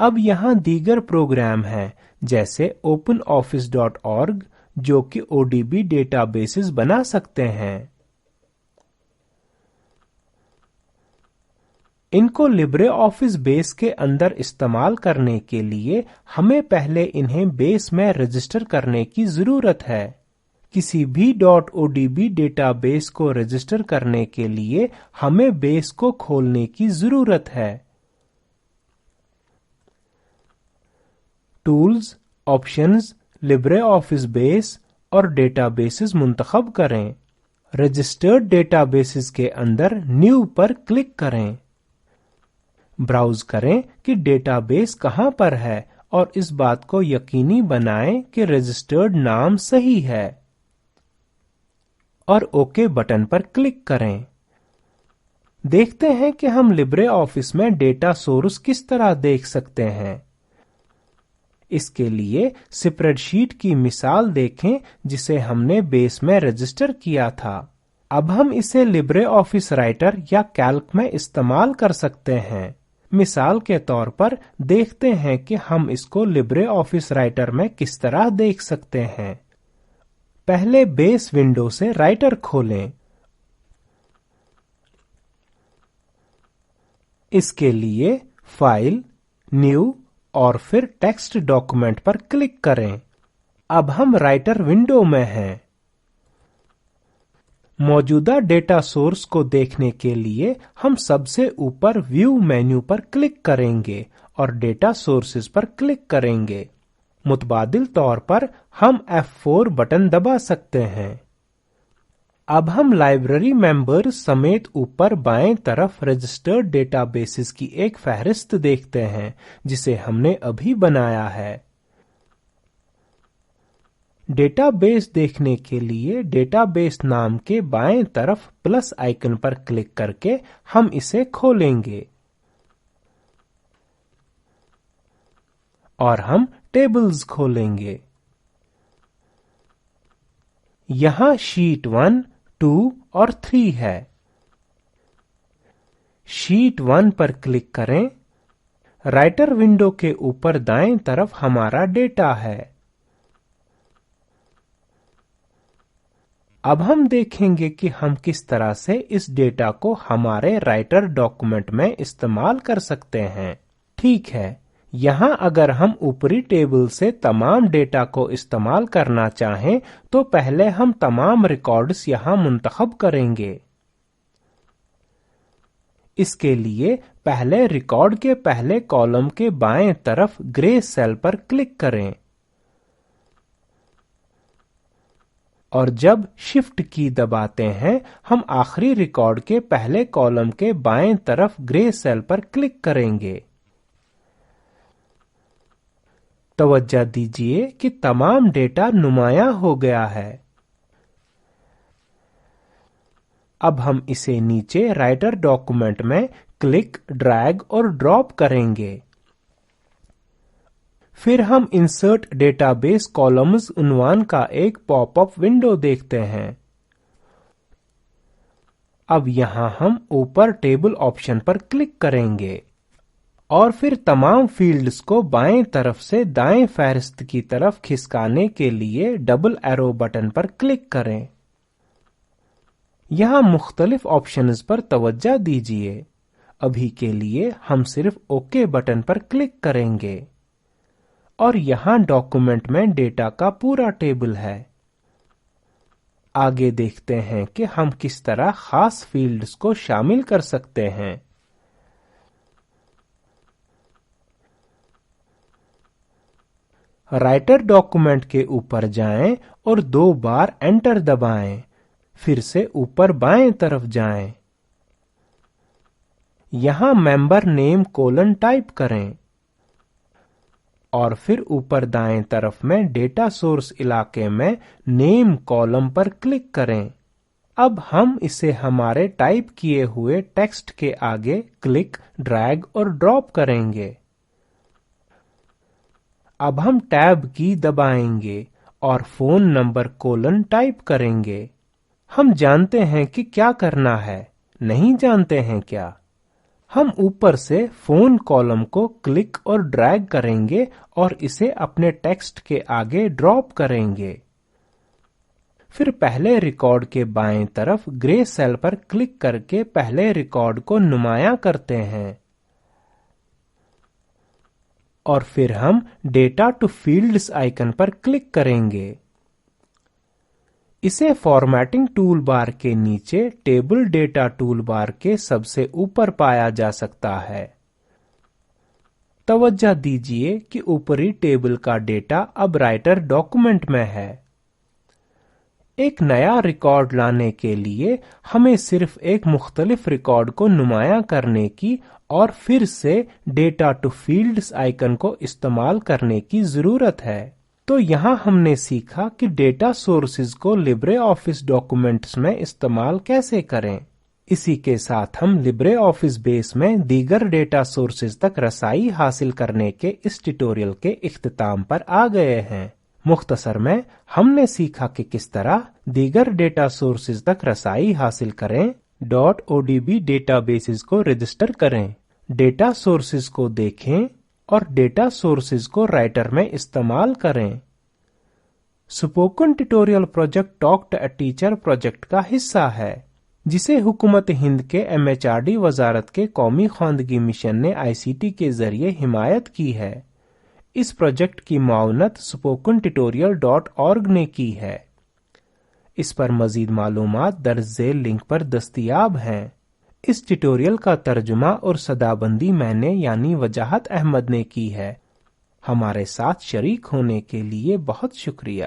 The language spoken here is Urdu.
اب یہاں دیگر پروگرام ہیں جیسے openoffice.org جو کہ ODB ڈیٹا بیسز بنا سکتے ہیں۔ ان کو لبرے آفس بیس کے اندر استعمال کرنے کے لیے ہمیں پہلے انہیں بیس میں رجسٹر کرنے کی ضرورت ہے۔ کسی بھی .odb ڈیٹا بیس کو رجسٹر کرنے کے لیے ہمیں بیس کو کھولنے کی ضرورت ہے۔ ٹولز، آپشنز، لبرے آفس بیس اور ڈیٹا بیسز منتخب کریں۔ رجسٹرڈ ڈیٹا بیسز کے اندر نیو پر کلک کریں۔ براؤز کریں کہ ڈیٹا بیس کہاں پر ہے اور اس بات کو یقینی بنائیں کہ رجسٹرڈ نام صحیح ہے اور اوکے بٹن پر کلک کریں۔ دیکھتے ہیں کہ ہم لبرے آفس میں ڈیٹا سورس کس طرح دیکھ سکتے ہیں۔ اس کے لیے اسپریڈ شیٹ کی مثال دیکھیں جسے ہم نے بیس میں رجسٹر کیا تھا۔ اب ہم اسے لبرے آفس رائٹر یا کیلک میں استعمال کر سکتے ہیں۔ مثال کے طور پر دیکھتے ہیں کہ ہم اس کو لبرے آفس رائٹر میں کس طرح دیکھ سکتے ہیں۔ پہلے بیس ونڈو سے رائٹر کھولیں۔ اس کے لیے فائل، نیو اور پھر ٹیکسٹ ڈاکومنٹ پر کلک کریں۔ اب ہم رائٹر ونڈو میں ہیں۔ موجودہ ڈیٹا سورس کو دیکھنے کے لیے ہم سب سے اوپر ویو مینو پر کلک کریں گے اور ڈیٹا سورسز پر کلک کریں گے۔ متبادل طور پر ہم F4 بٹن دبا سکتے ہیں۔ اب ہم لائبریری ممبرز سمیت اوپر بائیں طرف رجسٹرڈ ڈیٹا بیسز کی ایک فہرست دیکھتے ہیں جسے ہم نے ابھی بنایا ہے۔ ڈیٹا بیس دیکھنے کے لیے ڈیٹا بیس نام کے بائیں طرف پلس آئیکن پر کلک کر کے ہم اسے کھولیں گے اور ہم ٹیبلز کھولیں گے۔ یہاں شیٹ 1، 2 اور 3 ہے۔ شیٹ 1 پر کلک کریں۔ رائٹر ونڈو کے اوپر دائیں طرف ہمارا ڈیٹا ہے۔ اب ہم دیکھیں گے کہ ہم کس طرح سے اس ڈیٹا کو ہمارے رائٹر ڈاکومنٹ میں استعمال کر سکتے ہیں۔ ٹھیک ہے، یہاں اگر ہم اوپری ٹیبل سے تمام ڈیٹا کو استعمال کرنا چاہیں تو پہلے ہم تمام ریکارڈز یہاں منتخب کریں گے۔ اس کے لیے پہلے ریکارڈ کے پہلے کالم کے بائیں طرف گرے سیل پر کلک کریں اور جب شفٹ کی دباتے ہیں ہم آخری ریکارڈ کے پہلے کالم کے بائیں طرف گرے سیل پر کلک کریں گے۔ توجہ دیجیے کہ تمام ڈیٹا نمایاں ہو گیا ہے۔ اب ہم اسے نیچے رائٹر ڈاکومنٹ میں کلک، ڈریگ اور ڈراپ کریں گے۔ پھر ہم انسرٹ ڈیٹا بیس کالمز عنوان کا ایک پاپ اپ ونڈو دیکھتے ہیں۔ اب یہاں ہم اوپر ٹیبل آپشن پر کلک کریں گے اور پھر تمام فیلڈز کو بائیں طرف سے دائیں فہرست کی طرف کھسکانے کے لیے ڈبل ایرو بٹن پر کلک کریں۔ یہاں مختلف آپشنز پر توجہ دیجیے۔ ابھی کے لیے ہم صرف اوکے بٹن پر کلک کریں گے اور یہاں ڈاکومنٹ میں ڈیٹا کا پورا ٹیبل ہے۔ آگے دیکھتے ہیں کہ ہم کس طرح خاص فیلڈز کو شامل کر سکتے ہیں۔ رائٹر ڈاکومنٹ کے اوپر جائیں اور 2 بار انٹر دبائیں، پھر سے اوپر بائیں طرف جائیں۔ یہاں ممبر نیم کولن ٹائپ کریں اور پھر اوپر دائیں طرف میں ڈیٹا سورس علاقے میں نیم کالم پر کلک کریں۔ اب ہم اسے ہمارے ٹائپ کیے ہوئے ٹیکسٹ کے آگے کلک، ڈریگ اور ڈراپ کریں گے۔ اب ہم ٹیب کی دبائیں گے اور فون نمبر کولن ٹائپ کریں گے۔ ہم جانتے ہیں کہ کیا کرنا ہے، نہیں جانتے ہیں کیا؟ ہم اوپر سے فون کالم کو کلک اور ڈریگ کریں گے اور اسے اپنے ٹیکسٹ کے آگے ڈراپ کریں گے۔ پھر پہلے ریکارڈ کے بائیں طرف گرے سیل پر کلک کر کے پہلے ریکارڈ کو نمایاں کرتے ہیں اور پھر ہم ڈیٹا ٹو فیلڈز آئیکن پر کلک کریں گے۔ اسے فارمیٹنگ ٹول بار کے نیچے ٹیبل ڈیٹا ٹول بار کے سب سے اوپر پایا جا سکتا ہے۔ توجہ دیجیے کہ اوپری ٹیبل کا ڈیٹا اب رائٹر ڈاکومنٹ میں ہے۔ ایک نیا ریکارڈ لانے کے لیے ہمیں صرف ایک مختلف ریکارڈ کو نمایاں کرنے کی اور پھر سے ڈیٹا ٹو فیلڈز آئیکن کو استعمال کرنے کی ضرورت ہے۔ تو یہاں ہم نے سیکھا کہ ڈیٹا سورسز کو لبرے آفس ڈاکومنٹس میں استعمال کیسے کریں۔ اسی کے ساتھ ہم لبرے آفس بیس میں دیگر ڈیٹا سورسز تک رسائی حاصل کرنے کے اس ٹیوٹوریل کے اختتام پر آ گئے ہیں۔ مختصر میں ہم نے سیکھا کہ کس طرح دیگر ڈیٹا سورسز تک رسائی حاصل کریں، .odb ڈیٹا بیسز کو رجسٹر کریں، ڈیٹا سورسز کو دیکھیں اور ڈیٹا سورسز کو رائٹر میں استعمال کریں۔ Spoken tutorial project talk to a teacher project کا حصہ ہے، جسے حکومت ہند کے MHRD وزارت کے قومی خواندگی مشن نے ICT کے ذریعے حمایت کی ہے۔ اس پروجیکٹ کی معاونت spokentutorial.org نے کی ہے۔ اس پر مزید معلومات درج ذیل لنک پر دستیاب ہیں۔ اس ٹیوٹوریل کا ترجمہ اور صدابندی میں نے یعنی وجاہت احمد نے کی ہے۔ ہمارے ساتھ شریک ہونے کے لیے بہت شکریہ۔